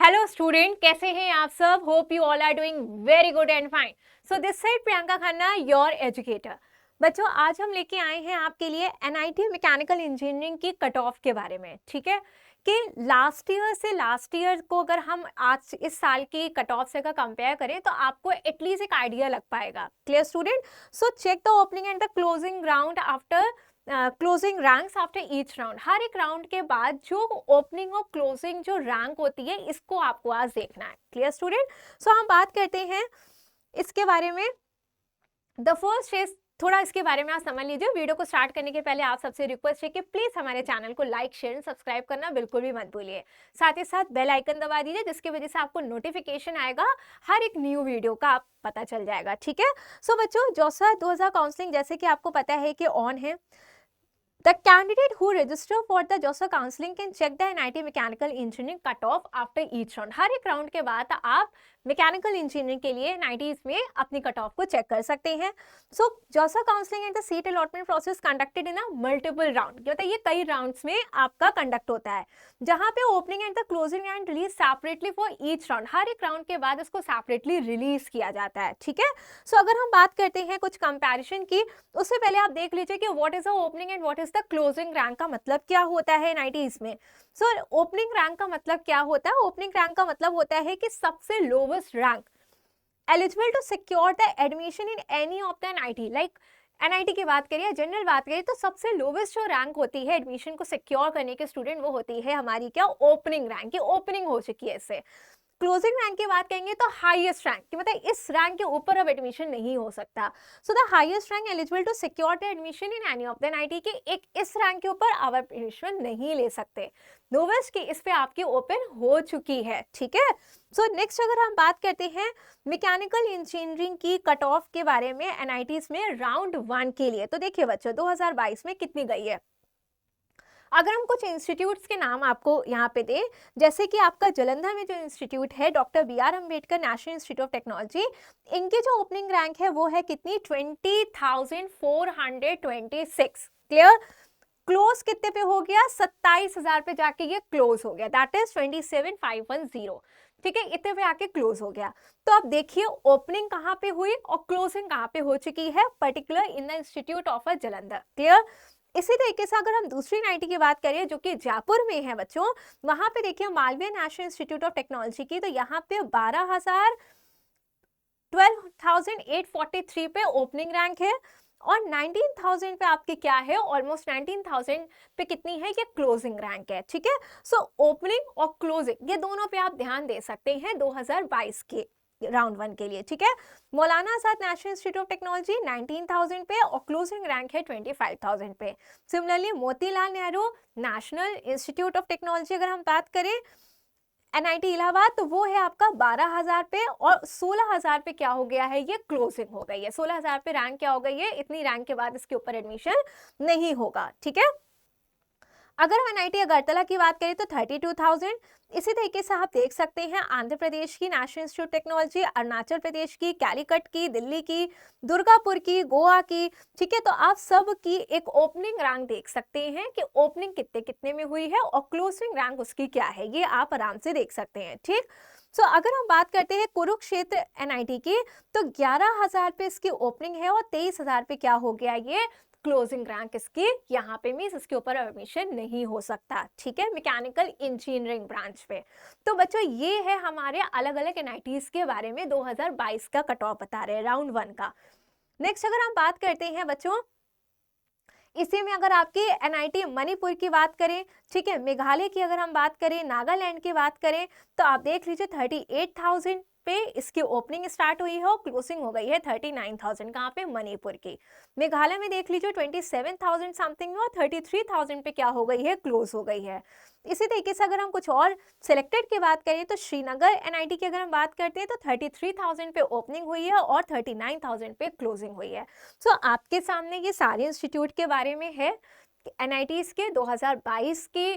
Hello student, कैसे हैं आप सब? Hope you all are doing very good and fine. So this side Priyanka Khanna, your educator. बच्चों, आज हम लेके आए हैं आपके लिए एनआईटी मैकेनिकल इंजीनियरिंग की कट ऑफ के बारे में। ठीक है कि लास्ट ईयर से लास्ट ईयर को अगर हम आज इस साल की कट ऑफ से कंपेयर करें तो आपको एटलीस्ट एक आइडिया लग पाएगा। Clear student? So check the opening and the closing round after closing ranks after each round. हर एक राउंड के बाद जो ओपनिंग और क्लोजिंग जो रैंक होती है, इसको आपको आज देखना है। Clear student? सो हम बात करते हैं इसके बारे में। द फर्स्ट इज, थोड़ा इसके बारे में आप समझ लीजिए। वीडियो को स्टार्ट करने के पहले आप सबसे रिक्वेस्ट है कि प्लीज हमारे चैनल को लाइक शेयर एंड सब्सक्राइब करना बिल्कुल भी मत भूलिए। साथ ही साथ बेल आइकन दबा दीजिए, जिसकी वजह से आपको नोटिफिकेशन आएगा, हर एक न्यू वीडियो का आप पता चल जाएगा। ठीक है? सो बच्चों, जोसा 2000 काउंसलिंग जैसे कि आपको पता है कि ऑन है। The candidate who register for the JOSA counseling can check the NIT Mechanical Engineering cutoff after each round. हर एक राउंड के बाद आप मैकेनिकल इंजीनियरिंग के लिए NIT में अपनी कट ऑफ को चेक कर सकते हैं। सो JOSA counselling and the seat allotment process conducted in a multiple round. मतलब ये कई राउंड्स में आपका कंडक्ट होता है, जहां पे opening and the closing and release separately for each round. हर एक राउंड के बाद इसको सेपरेटली रिलीज किया जाता है। ठीक है? सो अगर हम बात करते हैं कुछ कंपैरिजन की, उससे पहले आप देख लीजिए कि what is the opening and what is the closing rank का मतलब क्या होता है NITs में। सो ओपनिंग रैंक का मतलब क्या होता है? ओपनिंग रैंक का मतलब होता है कि सबसे lowest rank eligible to secure the admission in any of the NIT। Like NIT की बात करिए, जनरल बात करिए, तो सबसे लोवेस्ट जो रैंक होती है एडमिशन को सिक्योर करने के स्टूडेंट, वो होती है हमारी क्या? Opening rank. की ओपनिंग हो चुकी है इससे। क्लोजिंग रैंक की बात करेंगे तो हाईएस्ट रैंक की, मतलब इस रैंक के ऊपर अब एडमिशन नहीं हो सकता। So the highest rank eligible to secure the admission in any of the NIT के एक इस रैंक के ऊपर आप एडमिशन नहीं ले सकते। लोवेस्ट की इस पे आपकी ओपन हो चुकी है। ठीक है? सो नेक्स्ट अगर हम बात करते हैं मैकेनिकल इंजीनियरिंग की कट ऑफ के बारे में NITs में राउंड 1 के लिए, तो देखिए बच्चों 2022 में कितनी गई है। अगर हम कुछ इंस्टीट्यूट्स के नाम आपको यहाँ पे दें, जैसे कि आपका जालंधर में जो इंस्टीट्यूट है doctor BR Ambedkar national institute of technology, इनकी जो ओपनिंग रैंक है वो है कितनी? 20,426। क्लियर? क्लोज कितने पे हो गया? 27,000 पे जाके ये क्लोज हो गया, दैट इज 27,510। ठीक है? इतने पे आके क्लोज हो गया। तो अब देखिए ओपनिंग कहाँ पे हुई और क्लोजिंग कहाँ पे हो चुकी है, particular in the institute of Jalandhar. Clear? इसी तरीके से अगर हम दूसरी NIT की बात करें जो कि जयपुर में है बच्चों, वहां पे देखिए Malviya national institute of technology की, तो यहाँ पे 12,843 पे ओपनिंग रैंक है और 19,000 पे आपके क्या है? ऑलमोस्ट 19,000 पे कितनी है? ये क्लोजिंग रैंक है। ठीक है? सो ओपनिंग और क्लोजिंग ये दोनों पे आप ध्यान दे सकते हैं 2022 के राउंड 1 के लिए। ठीक है? Maulana Azad national institute of technology 19,000 पे और क्लोजिंग रैंक है 25,000 पे। Similarly Motilal Nehru national institute of technology अगर हम बात करें NIT इलाहाबाद, तो वो है आपका 12,000 पे और 16,000 पे क्या हो गया है? ये क्लोजिंग हो गई है। 16,000 पे रैंक क्या हो गई है? इतनी रैंक के बाद इसके ऊपर एडमिशन नहीं होगा। ठीक है? अगर हम NIT अगरतला की बात करें तो 32,000। इसी तरीके से आप देख सकते हैं आंध्र प्रदेश की national institute technology, Arunachal Pradesh की, कैलीकट की, दिल्ली की, दुर्गापुर की, गोवा की। ठीक है? तो आप सब की एक ओपनिंग रैंक देख सकते हैं कि ओपनिंग कितने कितने में हुई है और क्लोजिंग रैंक उसकी क्या है, ये आप आराम से देख सकते हैं। ठीक? सो अगर हम बात करते हैं कुरुक्षेत्र NIT की, तो 11,000 पे इसकी ओपनिंग है और 23,000 पे क्या हो गया? ये क्लोजिंग रैंक इसकी यहाँ पे मींस इसके ऊपर एडमिशन नहीं हो सकता। ठीक है? मैकेनिकल इंजीनियरिंग ब्रांच पे। तो बच्चों ये है हमारे अलग अलग NITs के बारे में 2022 का कट ऑफ बता रहे हैं राउंड 1 का। नेक्स्ट अगर हम बात करते हैं बच्चों, इसी में अगर आपकी NIT मणिपुर की बात करें, ठीक है, मेघालय की अगर हम बात करें, नागालैंड की बात करें, तो आप देख लीजिए 38,000 पे इसकी ओपनिंग स्टार्ट हुई है और क्लोजिंग हो गई है 39,000। कहाँ पे? मणिपुर की। मेघालय में देख लीजिए 27,000 समथिंग में और 33,000 पे क्या हो गई है? क्लोज हो गई है। इसी तरीके से अगर हम कुछ और सिलेक्टेड की बात करें तो श्रीनगर NIT की अगर हम बात करते हैं तो 33,000 पे ओपनिंग हुई है और 39,000 पे क्लोजिंग हुई है। सो आपके सामने ये सारे इंस्टीट्यूट के बारे में है NITs के 2022 के,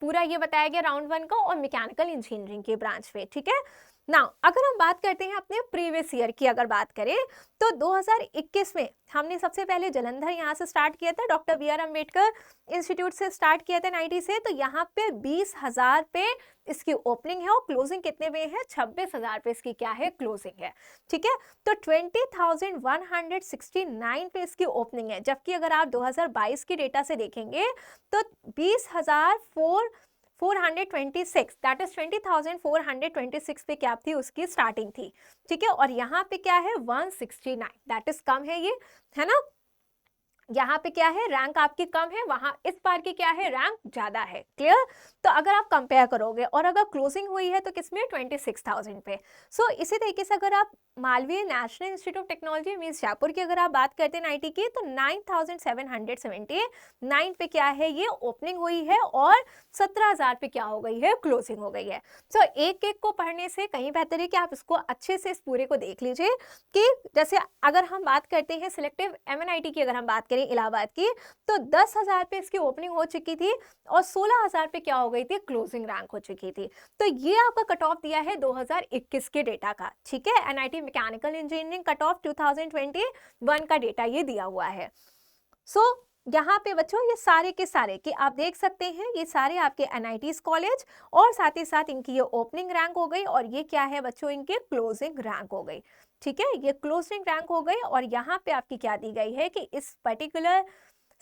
पूरा ये बताया गया राउंड 1 का और मैकेनिकल इंजीनियरिंग के ब्रांच पे। ठीक है? नाउ अगर हम बात करते हैं अपने प्रीवियस ईयर की, अगर बात करें तो 2021 में हमने सबसे पहले जालंधर यहाँ से स्टार्ट किया था, doctor B R Ambedkar institute से स्टार्ट किया था एनआईटी से। तो यहाँ पे 20,000 पे इसकी ओपनिंग है और क्लोजिंग कितने पे है, 26,000 पे इसकी क्या है, क्लोजिंग है। ठीक है, तो 20,169 पे इसकी ओपनिंग है, जबकि अगर आप 2022 की डेटा से देखेंगे तो 20,426, दैट इज 20,426 पे क्या थी, उसकी स्टार्टिंग थी। ठीक है, और यहाँ पे क्या है 169, दैट इज कम है ये, है ना। यहाँ पे क्या है, रैंक आपकी कम है, वहां इस बार की क्या है, रैंक ज्यादा है। क्लियर। तो अगर आप कंपेयर करोगे और अगर क्लोजिंग हुई है तो किसमें, 26,000 पे। सो इसी तरीके से अगर आप Malviya national institute of technology means Jaipur की अगर आप बात करते हैं आईटी की, तो 9,779 पे क्या है, ये ओपनिंग हुई है और 17,000 पे क्या हो गई है, क्लोजिंग हो गई है। सो एक एक को पढ़ने से कहीं बेहतर है कि आप इसको अच्छे से इस पूरे को देख लीजिए। कि जैसे अगर हम बात करते हैं सिलेक्टिव एमएनआईटी की, अगर हम बात करें इलाहाबाद की, तो 10,000 पे इसकी ओपनिंग हो चुकी थी और 16,000 पे क्या हो गई थी, क्लोजिंग रैंक हो चुकी थी। तो ये आपका कट ऑफ दिया है 2021 के डेटा का। ठीक है, NIT mechanical engineering cut off 2021 का डेटा ये दिया हुआ है। सो यहाँ पे बच्चों ये सारे के सारे कि आप देख सकते हैं, ये सारे आपके एनआईटीज कॉलेज और साथ ही साथ इनकी ये ओपनिंग रैंक हो गई और ये क्या है बच्चों, इनके क्लोजिंग रैंक हो गई। ठीक है, ये क्लोजिंग रैंक हो गई और यहाँ पे आपकी क्या दी गई है कि इस पर्टिकुलर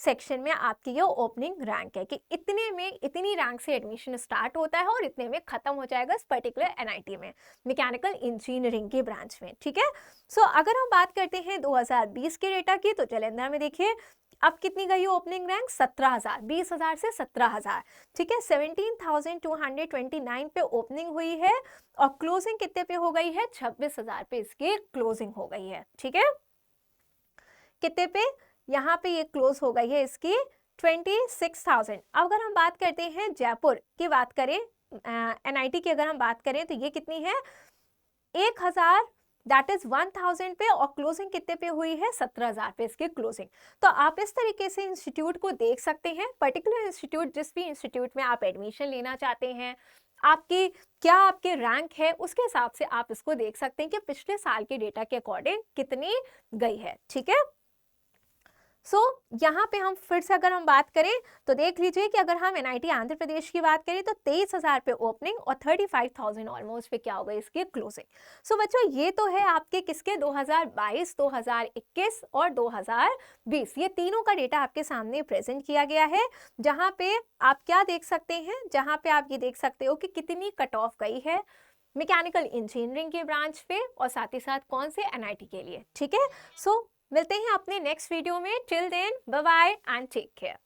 सेक्शन में आपकी ये ओपनिंग रैंक है कि इतने में, इतनी रैंक से एडमिशन स्टार्ट होता है और इतने में खत्म हो जाएगा इस पर्टिकुलर एनआईटी में, मैकेनिकल इंजीनियरिंग के ब्रांच में। ठीक है, सो अगर हम बात करते हैं 2020 के डेटा की, तो जालंधर में देखिए अब कितनी गई ओपनिंग रैंक, 17,000, 20,000 से 17,000। ठीक है, 17,229 पे ओपनिंग हुई है और क्लोजिंग कितने पे हो गई है, 26,000 पे इसकी क्लोजिंग हो गई है। ठीक है, कितने पे, यहाँ पे ये क्लोज हो गई है इसकी 26,000। अब अगर हम बात करते हैं जयपुर की, बात करें एनआईटी की अगर हम बात करें तो ये कितनी है, 1,000, दैट इज 1,000 पे और क्लोजिंग कितने पे हुई है, 17,000 पे इसकी क्लोजिंग। तो आप इस तरीके से इंस्टीट्यूट को देख सकते हैं, पर्टिकुलर इंस्टीट्यूट, जिस भी इंस्टीट्यूट में आप एडमिशन लेना चाहते हैं, आपकी क्या आपके रैंक है, उसके हिसाब से आप इसको देख सकते हैं कि पिछले साल के डेटा के अकॉर्डिंग कितनी गई है। ठीक है, सो यहाँ पे हम फिर से अगर हम बात करें तो देख लीजिए कि अगर हम एनआईटी आंध्र प्रदेश की बात करें तो 23,000 पे ओपनिंग और 35,000 ऑलमोस्ट पे क्या हो गई इसकी क्लोजिंग। सो बच्चों ये तो है आपके किसके, 2022, 2021 और 2020, ये तीनों का डेटा आपके सामने प्रेजेंट किया गया है, जहाँ पे आप क्या देख सकते हैं, जहाँ पे आप ये देख सकते हो कि कितनी कट ऑफ गई है मैकेनिकल इंजीनियरिंग के ब्रांच पे और साथ ही साथ कौन से एनआईटी के लिए। ठीक है, सो मिलते हैं अपने नेक्स्ट वीडियो में। Till then bye bye and take care.